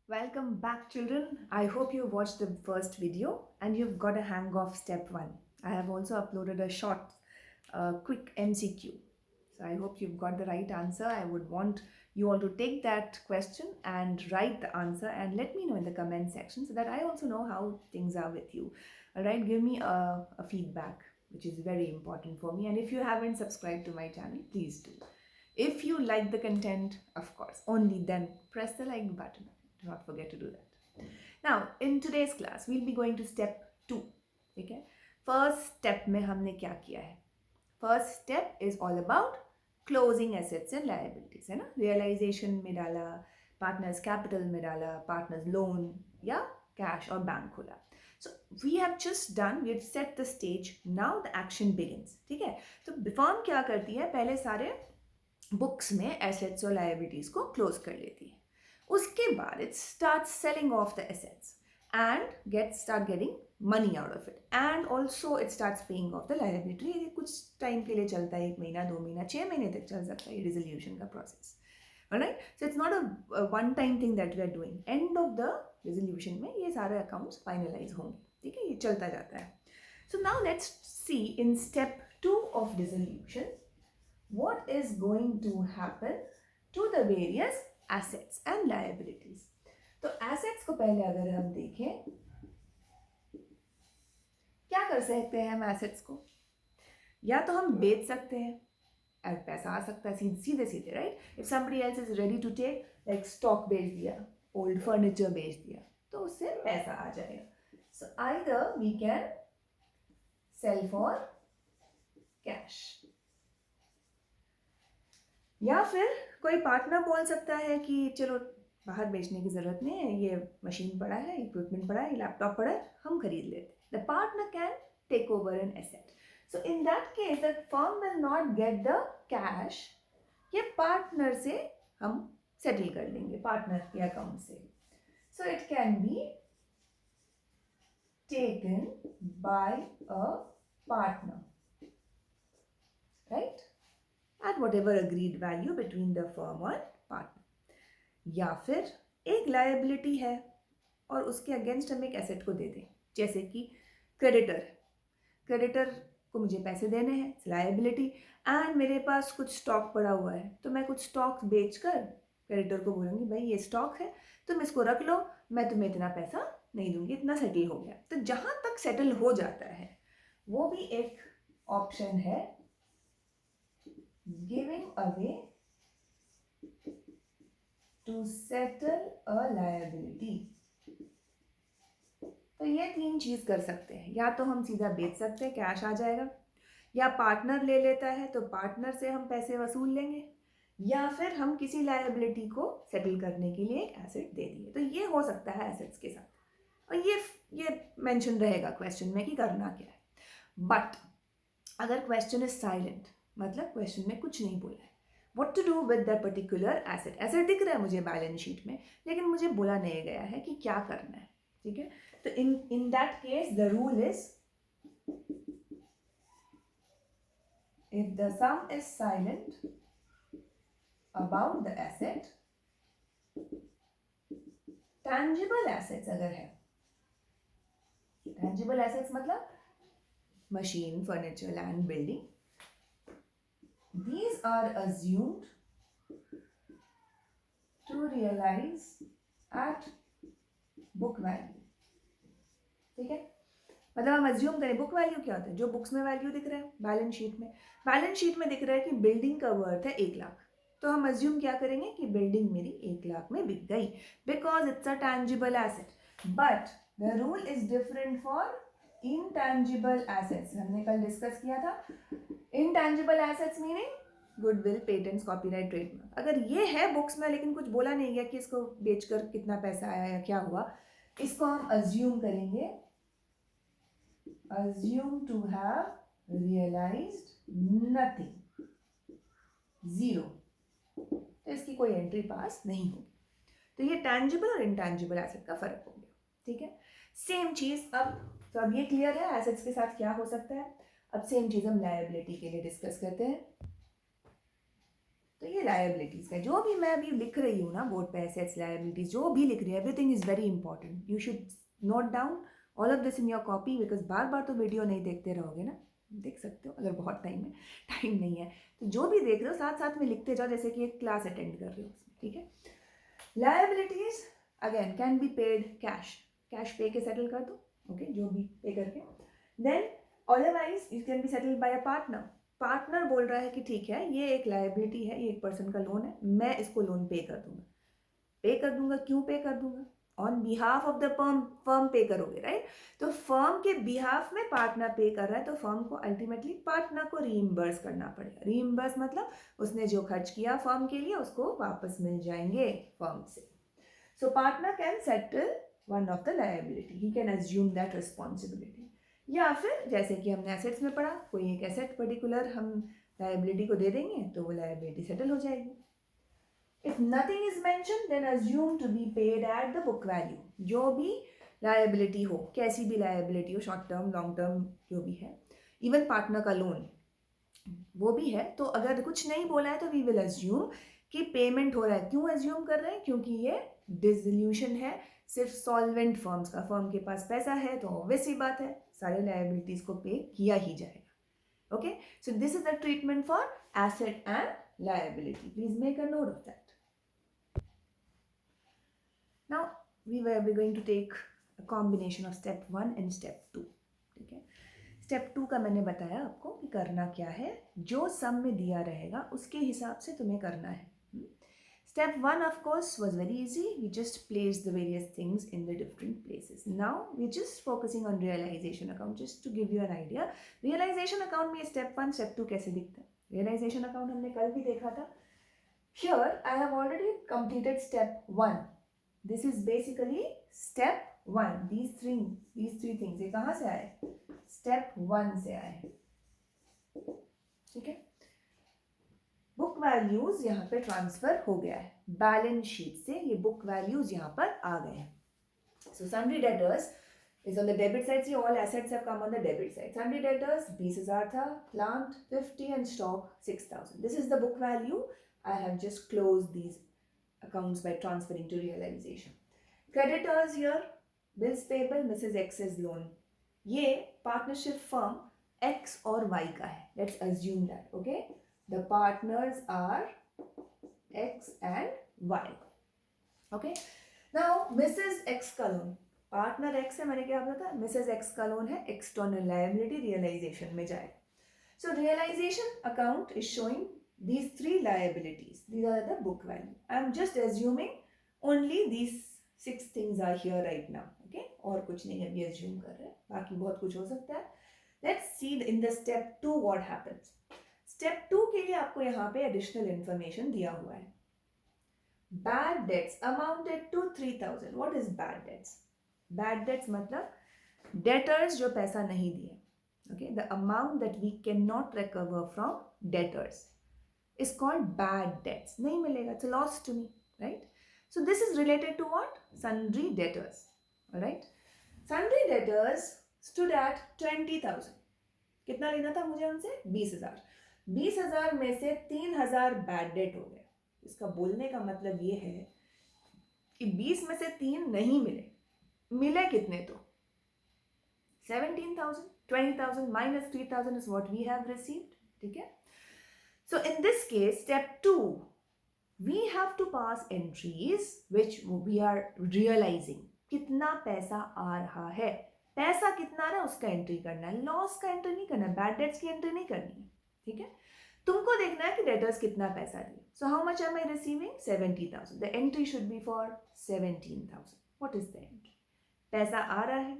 Welcome back, children. I hope you watched the first video and you've got a hang of step one. I have also uploaded a short, quick MCQ. So I hope you've got the right answer. I would want you all to take that question and write the answer and let me know in the comment section so that I also know how things are with you. All right, give me a feedback, which is very important for me. And if you haven't subscribed to my channel, please do. If you like the content, of course, only then press the like button. Do not forget to do that. Now, in today's class, we'll be going to step 2. Okay? First step में हमने क्या किया है? First step is all about closing assets and liabilities, है ना? Realization में डाला, partners capital में डाला, partners loan या cash और bank खोला. So we have just done, we have set the stage. Now the action begins. ठीक है? तो firm क्या करती है? पहले सारे बुक्स में एसेट्स और लाइबिलिटीज को क्लोज कर लेती है. उसके बाद it start selling of the assets and start getting money out of it and also it start paying off the liability. ये कुछ टाइम के लिए चलता है, 1 महीना 2 महीना 6 महीने तक चल सकता है ये रिजोल्यूशन का process. Alright, so it's not a one time thing that we are doing. End of the resolution में ये सारे अकाउंट्स फाइनलाइज होंगे. ठीक है, ये चलता जाता है. So now let's see in step 2 of resolution what is going to happen to the various assets and liabilities. तो assets को पहले अगर हम देखें, क्या कर सकते हैं हम assets को? या तो हम बेच सकते हैं और पैसा आ सकता है सीधे सीधे, right? If somebody else is ready to take, like stock बेच दिया, old furniture बेच दिया, तो उससे पैसा आ जाएगा. So either we can sell for cash, या फिर कोई पार्टनर बोल सकता है कि चलो बाहर बेचने की ज़रूरत नहीं है, ये मशीन पड़ा है, इक्विपमेंट पड़ा है, लैपटॉप पड़ा है, हम खरीद लेते. The partner can take over an asset. So in that case the firm will not get the cash. ये पार्टनर से हम सेटल कर लेंगे, पार्टनर के अकाउंट से. So it can be taken by a partner, right, at whatever agreed value between the firm और partner. या फिर एक लायबिलिटी है और उसके अगेंस्ट हम एक एसेट को दे दें, जैसे कि क्रेडिटर को मुझे पैसे देने हैं, लायबिलिटी, एंड मेरे पास कुछ स्टॉक पड़ा हुआ है, तो मैं कुछ स्टॉक बेचकर क्रेडिटर को बोलूँगी भाई ये स्टॉक है, तुम इसको रख लो, मैं तुम्हें इतना पैसा नहीं दूंगी, इतना सेटल हो गया. तो जहाँ तक सेटल हो जाता है वो भी एक ऑप्शन है, giving away to settle a liability. तो ये 3 चीज कर सकते हैं. या तो हम सीधा बेच सकते हैं, कैश आ जाएगा, या पार्टनर ले लेता है तो पार्टनर से हम पैसे वसूल लेंगे, या फिर हम किसी लायबिलिटी को सेटल करने के लिए एक एसेट दे दिए. तो ये हो सकता है एसेट्स के साथ, और ये मेंशन रहेगा क्वेश्चन में कि करना क्या है. बट अगर क्वेश्चन इज साइलेंट, मतलब क्वेश्चन में कुछ नहीं बोला है, what to do with that particular asset. Asset दिख रहा है मुझे बैलेंस शीट में, लेकिन मुझे बोला नहीं गया है कि क्या करना है. ठीक है, तो इन that case the rule is, if the sum is silent about the asset, tangible assets अगर है, tangible assets मतलब machine, furniture, land, building, these are assumed to realize at book value. ठीक है, मतलब हम अज्यूम करें, बुक वैल्यू क्या होता है? जो बुक्स में वैल्यू दिख रहा है बैलेंस शीट में दिख रहा है कि बिल्डिंग का वर्थ है 1 लाख, तो हम अज्यूम क्या करेंगे कि बिल्डिंग मेरी 1 लाख में बिक गई, because it's a tangible asset. But the rule is different for intangible assets. हमने कल डिस्कस किया था. Intangible assets meaning goodwill, patents, copyright, trademark. अगर ये है बुक्स में लेकिन कुछ बोला नहीं गया कि इसको बेचकर कितना पैसा आया या क्या हुआ, इसको हम अज्यूम करेंगे, assume to have realized nothing, zero. तो इसकी कोई एंट्री पास नहीं होगी. तो ये टैंजिबल और इनटैंजिबल एसेट का फर्क हो गया. ठीक है, सेम चीज अब ये क्लियर है एसेट्स के साथ क्या हो सकता है. अब सेम चीज हम लायबिलिटी के लिए डिस्कस करते हैं. तो ये लायबिलिटीज़ का जो भी मैं अभी लिख रही हूँ ना बोर्ड पे, एसेट्स लायबिलिटीज जो भी लिख रही है, everything is very important. You should note down all of this in your copy, because बार बार तो वीडियो नहीं देखते रहोगे ना, देख सकते हो अगर बहुत टाइम है, टाइम नहीं है तो जो भी देख रहे हो साथ साथ में लिखते जाओ, जैसे कि एक क्लास अटेंड कर रहे हो उसमें. ठीक है. Liabilities again can be paid cash, cash पे के सेटल कर दो. ओके, जो भी पे करके. Then otherwise it can be settled by a partner. Partner बोल रहा है कि ठीक है ये एक लायबिलिटी है, ये एक पर्सन का लोन है, मैं इसको लोन पे कर दूंगा. पे कर दूंगा, क्यों पे कर दूंगा? On behalf of the firm, firm पे करोगे राइट. तो फर्म के बिहाफ में पार्टनर पे कर रहा है, तो फर्म को अल्टीमेटली पार्टनर को रीइंबर्स करना पड़ेगा. रीइंबर्स मतलब उसने जो खर्च किया फर्म के लिए उसको वापस मिल जाएंगे फर्म से. So partner can settle one of the liability, he can assume that responsibility. या फिर जैसे कि हमने एसेट्स में पढ़ा, कोई एक एसेट पर्टिकुलर हम लायबिलिटी को दे देंगे तो वो लायबिलिटी सेटल हो जाएगी. If nothing is mentioned, then assume to be paid at the book value. जो भी liability हो, कैसी भी liability हो, शॉर्ट टर्म लॉन्ग टर्म जो भी है, इवन पार्टनर का लोन वो भी है, तो अगर कुछ नहीं बोला है तो वी विल assume कि पेमेंट हो रहा है. क्यों assume कर रहे हैं? क्योंकि ये डिसोल्यूशन है सिर्फ सॉल्वेंट फर्म्स का. फर्म के पास पैसा है तो ऑब्वियस ही बात है सारे लायबिलिटीज को पे किया ही जाएगा. Okay, so this is the treatment for asset and liability. Please make a note of that. Now we were going to take a combination of step 1 and step 2. ठीक है. स्टेप 2 का मैंने बताया आपको कि करना क्या है, जो सम में दिया रहेगा उसके हिसाब से तुम्हें करना है. Step 1 of course was very easy. We just placed the various things in the different places. Now we're just focusing on realization account, just to give you an idea. Realization account में step 1 step 2 कैसे दिखता है. Realization account हमने कल भी देखा था. Here I have already completed step 1. This is basically step 1. These three things ये कहाँ से आए? Step 1 से आए. ठीक है. बुक वैल्यूज यहाँ पे ट्रांसफर हो गया है. बैलेंस शीट से ये बुक वैल्यूज यहाँ पर आ गए हैं. So sundry debtors is on the debit side. See all assets have come on the debit side. Sundry debtors 20,000 था, plant 50 and stock 6,000. This is the book value. I have just close these accounts by transferring to realization. Creditors here, bills payable, Mrs. X's loan. ये partnership firm X और Y का है. Let's assume that. Okay, the partners are X and Y. Okay, now Mrs. X का loan, partner X है, मैंने क्या बोला था, Mrs. X का loan है, external liability realization में जाएगा. So realization account is showing these three liabilities. These are the book value. I am just assuming only these 6 things are here right now. Okay, और कुछ नहीं अभी assume कर रहे हैं, बाकी बहुत कुछ हो सकता है. Let's see in the step 2 what happens. Step 2 के लिए आपको यहाँ पे additional information दिया हुआ है. Bad debts amounted to 3,000. What is bad debts? Bad debts मतलब debtors जो पैसा नहीं दिए. Okay, the amount that we cannot recover from debtors is called bad debts. नहीं मिलेगा, it's a loss to me, right? So this is related to what? Sundry debtors. All right? Sundry debtors stood at 20,000. कितना लेना था मुझे उनसे? 20,000. 20,000 में से 3,000 bad debt हो गया. इसका बोलने का मतलब ये है कि 20 में से 3 नहीं मिले. मिले कितने तो? 17,000. 20,000 minus 3,000 is what we have received. ठीक है? So in this case, step 2, we have to pass entries which we are realizing. कितना पैसा आ रहा है, पैसा कितना आ रहा है उसका एंट्री करना है, लॉस का एंट्री नहीं करना है, बैड डेट्स की एंट्री नहीं करनी है. ठीक है, तुमको देखना है कि डेटर्स कितना पैसा दिए. So how much am I receiving? 70,000. The entry should be for 17,000. What is the entry? पैसा आ रहा है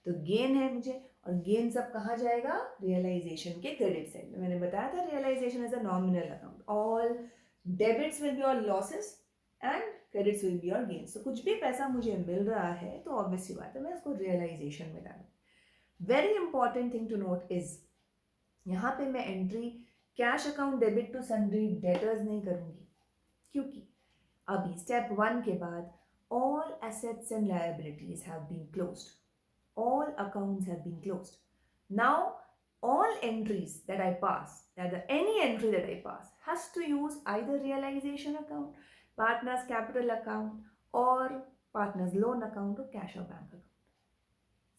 तो गेन है मुझे, और गेन सब कहाँ जाएगा? रियलाइजेशन के क्रेडिट साइड में. मैंने बताया था realisation is a nominal account. All debits will be your losses and credits will be your gain. So कुछ भी पैसा मुझे मिल रहा है तो ऑब्वियसली बात है मैं उसको रियलाइजेशन में डालूँ. Very important thing to note is यहाँ पे मैं entry cash account debit to sundry debtors नहीं करूँगी, क्योंकि अभी स्टेप 1 के बाद all assets and liabilities have been closed. All accounts have been closed. Now all entries that I pass, any entry that I pass has to use either realization account, partners capital account, or partners loan account, or cash or bank account.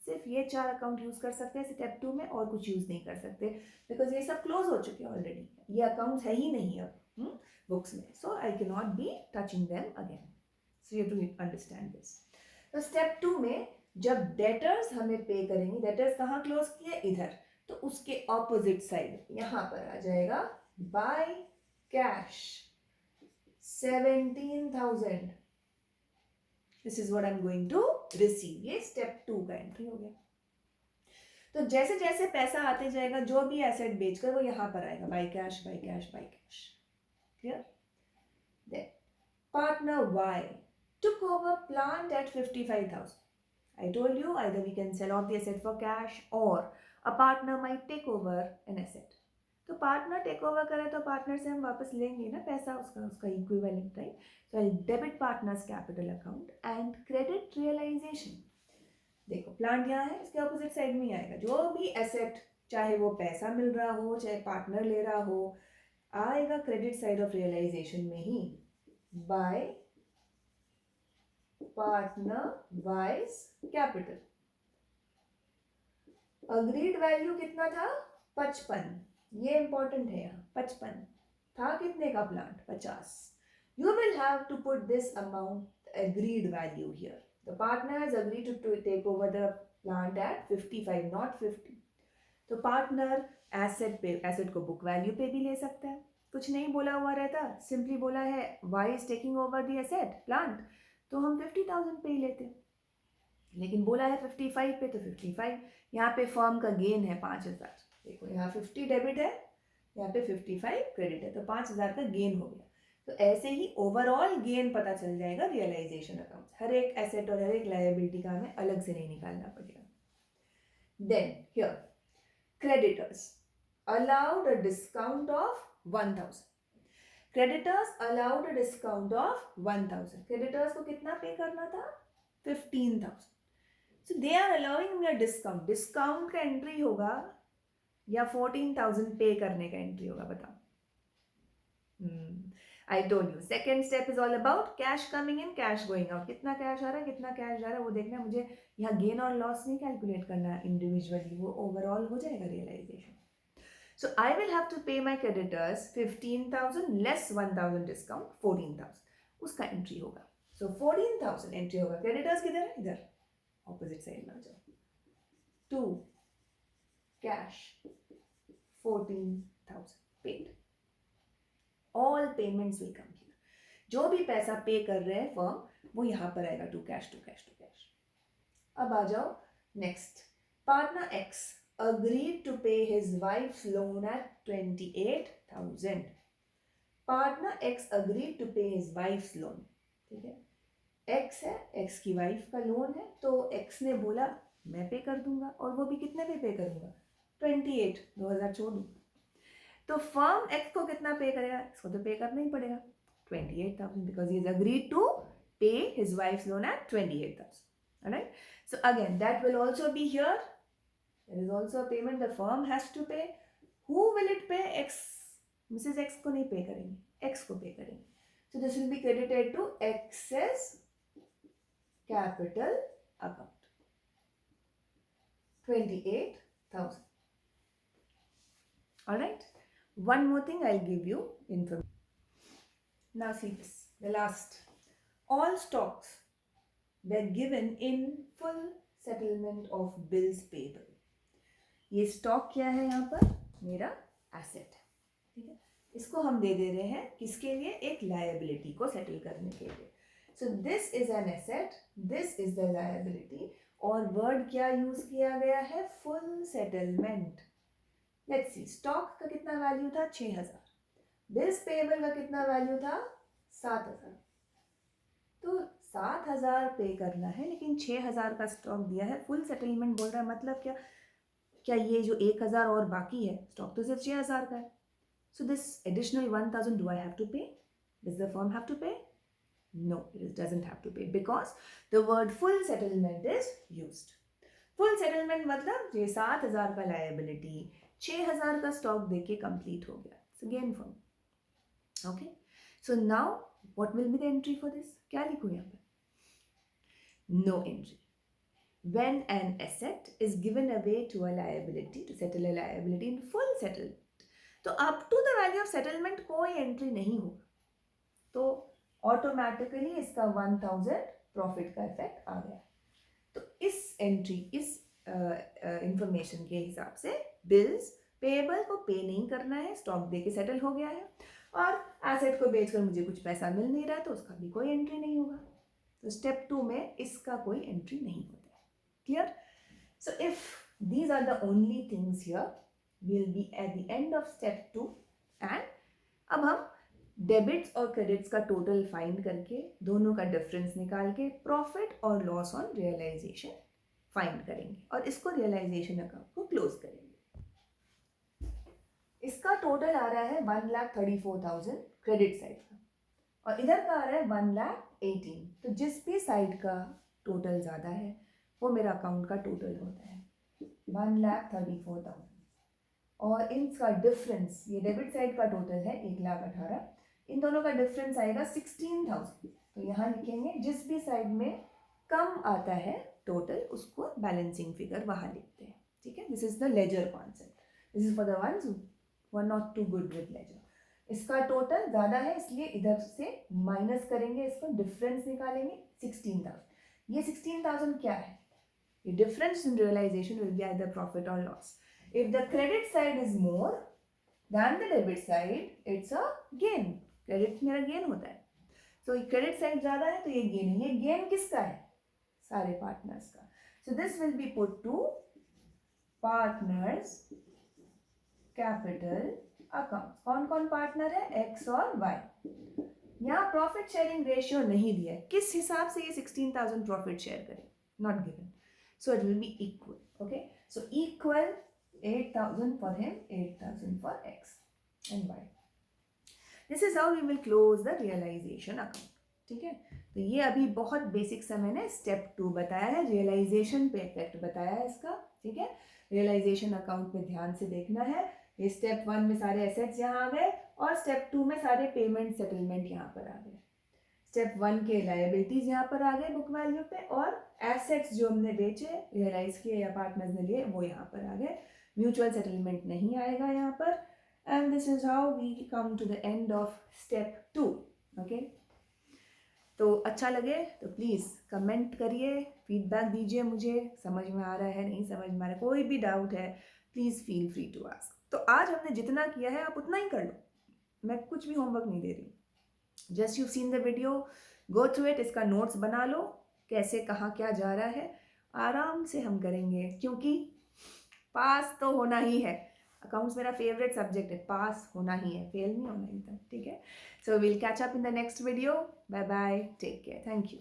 सिर्फ ये 4 account use कर सकते हैं step 2 में, और कुछ use नहीं कर सकते, बिकॉज ये सब क्लोज हो चुके हैं ऑलरेडी, ये अकाउंट्स है ही नहीं अब बुक्स में, so I can not be touching them again. So you to understand this. तो स्टेप 2 में जब डेटर्स हमें पे करेंगे, डेटर्स कहाँ क्लोज किए, इधर, तो उसके ऑपोजिट साइड यहाँ पर आ जाएगा by cash 17,000. This is what I am going to receive. ये स्टेप 2 का एंट्री हो गया. तो जैसे जैसे पैसा आते जाएगा, जो भी एसेट बेचकर वो यहां पर आएगा, by cash by cash by cash. Clear? Then partner Y took over plant at 55,000. I told you either we can sell off the asset for cash or a partner might take over an asset. तो partner take over करे तो partner से हम वापस लेंगे ना पैसा, उसका equivalent, right? So I debit partners capital account and credit realisation. देखो प्लांट यहाँ है, इसके ऑपोजिट साइड में ही आएगा. जो भी एसेट, चाहे वो पैसा मिल रहा हो चाहे पार्टनर ले रहा हो, आएगा क्रेडिट साइड ऑफ रियलाइजेशन में ही, by partner wise capital. Agreed value कितना था, 55. ये इंपॉर्टेंट है यहाँ, 55 था. कितने का plant, 50. You will have to put this amount agreed value here. The partner has agreed to take over the plant at 55, not 50. तो पार्टनर एसेट को बुक वैल्यू पे भी ले सकता है. कुछ नहीं बोला हुआ रहता, सिंपली बोला है Y is taking over the asset plant, तो हम 50,000 पे ही लेते. लेकिन बोला है 55 पे, तो 55. यहाँ पे फर्म का गेन है 5,000. देखो यहाँ 50 डेबिट है, यहाँ पे 55 क्रेडिट है, तो 5,000 का गेन हो गया. तो ऐसे ही ओवरऑल गेन पता चल जाएगा रियलाइजेशन अकाउंट. हर एक एसेट और हर एक लायबिलिटी का हमें अलग से नहीं निकालना पड़ेगा. Then here creditors allowed a discount of 1,000. Creditors allowed a discount of 1,000. Creditors को कितना पे करना था, 15,000. So they are allowing me a discount. Discount का एंट्री होगा या 14,000 पे करने का एंट्री होगा, बताओ. I told you second step is all about cash coming in, cash going out. कितना कैश आ रहा है, कितना कैश जा रहा है, वो देखना है मुझे. यहाँ गेन और लॉस नहीं कैलकुलेट करना है इंडिविजुअली, वो ओवरऑल हो जाएगा realisation. So I will have to pay my creditors 15,000 less 1,000 discount, 14,000. उसका एंट्री होगा. So 14,000 एंट्री होगा. क्रेडिटर्स किधर है, इधर ऑपोजिट साइड में आ जाओ. To cash 14,000 paid. All payments will come here. जो भी पैसा पे कर रहे हैं फर्म, वो यहाँ पर आएगा to cash to cash to cash. अब आ जाओ next. Partner X agreed to pay his wife's loan at 28,000. Partner X agreed to pay his wife's loan. ठीक है, X है, X की वाइफ का लोन है, तो X ने बोला मैं पे कर दूंगा, और वो भी कितने पे करूंगा, 28, 2,000 छोड़ दूंगा. तो फर्म X को कितना पे करेगा, इसको तो पे करना ही पड़ेगा 28,000, because he is agreed to pay his wife's loan at 28,000. Alright, so again that will also be here. There is also a payment the firm has to pay. Who will it pay? X. Mrs. X को नहीं पे करेंगे, X को पे करेंगे. So this will be credited to X's capital account. 28,000. All right. One more thing I'll give you information. Now see this. The last. All stocks were given in full settlement of bills payable. ये stock क्या है, यहाँ पर मेरा asset है. ठीक है, इसको हम दे रहे हैं किसके लिए, एक लायबिलिटी को सेटल करने के लिए. So this is an asset, this is the liability, और वर्ड क्या यूज किया गया है, full settlement. Let's see, stock का कितना वैल्यू था, 6,000. बिल्स पेएबल का कितना वैल्यू था, 7,000. तो 7,000 पे करना है, लेकिन 6,000 का स्टॉक दिया है. फुल सेटलमेंट बोल रहा है, मतलब क्या ये जो 1,000 और बाकी है, स्टॉक तो सिर्फ 6,000 का है. So this additional 1,000 do I have to pay, does the firm have to pay? No, it doesn't have to pay, because the word full settlement is used. Full settlement मतलब ये 7,000 का लायबिलिटी 6,000 का stock देके complete हो गया, it's gain for me. Okay, so now what will be the entry for this? क्या लिखूं यहाँ पर? No entry when an asset is given away to a liability to settle a liability in full settlement, तो up to the value of settlement कोई entry नहीं होगा, तो automatically इसका 1000 प्रॉफिट का इफेक्ट आ गया। तो इस एंट्री, इस इंफॉर्मेशन के हिसाब से बिल्स पेएबल को पे नहीं करना है, स्टॉक दे के सेटल हो गया है, और एसेट को बेचकर मुझे कुछ पैसा मिल नहीं रहा है, तो उसका भी कोई एंट्री नहीं होगा। तो स्टेप 2 में इसका कोई एंट्री नहीं होता है। Clear? So if these are the only things here, we'll be at the end of step 2, and अब हम डेबिट्स और क्रेडिट्स का टोटल फाइंड करके दोनों का डिफरेंस निकाल के प्रॉफिट और लॉस ऑन रियलाइजेशन फाइंड करेंगे, और इसको रियलाइजेशन अकाउंट को क्लोज करेंगे। इसका टोटल आ रहा है 1,34,000 क्रेडिट साइड का, और इधर का आ रहा है 1,18,000। तो जिस भी साइड का टोटल ज़्यादा है वो मेरा अकाउंट का टोटल होता है 1,34,000, और इनका डिफरेंस, ये डेबिट साइड का टोटल है 1,18,000, इन दोनों का डिफरेंस आएगा 16,000। तो यहाँ लिखेंगे जिस भी साइड में कम आता है टोटल, उसको बैलेंसिंग फिगर वहाँ लिखते हैं। ठीक है, this is the ledger concept, this is for the ones who are not too good with ledger. इसका टोटल ज़्यादा है इसलिए इधर से माइनस करेंगे, इसको डिफरेंस निकालेंगे 16,000। ये 16,000 क्या है? The difference in realization will be either profit or loss. If the credit side is more than the debit side, it's a gain. Credit मेरा gain होता है, so credit side ज़्यादा है तो ये gain है। ये gain किसका है? सारे partners का। So this will be put to partners capital account. कौन कौन पार्टनर है? X और Y। यहाँ प्रॉफिट शेयरिंग रेशियो नहीं दिया है, किस हिसाब से ये 16,000 प्रॉफिट शेयर करें? Not given, so it will be equal. Okay, so equal 8,000 for him, 8,000 for X and Y. This is how we will close the realization account. ठीक है, तो ये अभी बहुत बेसिक सा मैंने स्टेप 2 बताया है, रियलाइजेशन पे इफेक्ट बताया है इसका। ठीक है, रियलाइजेशन अकाउंट में ध्यान से देखना है। ये स्टेप 1 में सारे एसेट्स यहाँ आ गए, और स्टेप 2 में सारे पेमेंट सेटलमेंट यहाँ पर आ गए। स्टेप 1 के लायबिलिटीज यहाँ पर आ गए बुक वैल्यू पे, और एसेट्स जो हमने बेचे, रियलाइज किए या पार्टनर्स ने लिए, वो यहाँ पर आ गए। म्यूचुअल सेटलमेंट नहीं आएगा यहाँ पर। And this is how we come to the end of step 2। Okay, तो अच्छा लगे तो प्लीज़ कमेंट करिए, फीडबैक दीजिए मुझे, समझ में आ रहा है, नहीं समझ में आ रहा है, कोई भी डाउट है please feel free to ask. तो आज हमने जितना किया है आप उतना ही कर लो, मैं कुछ भी होमवर्क नहीं दे रही। Just you seen the video, go through it, इसका नोट्स बना लो, कैसे कहाँ क्या जा रहा है, आराम से हम करेंगे, क्योंकि पास तो होना ही है। अकाउंट्स मेरा फेवरेट सब्जेक्ट है, पास होना ही है, फेल नहीं होना ही था। ठीक है, so will catch up in the next video. Bye bye, take care, thank you.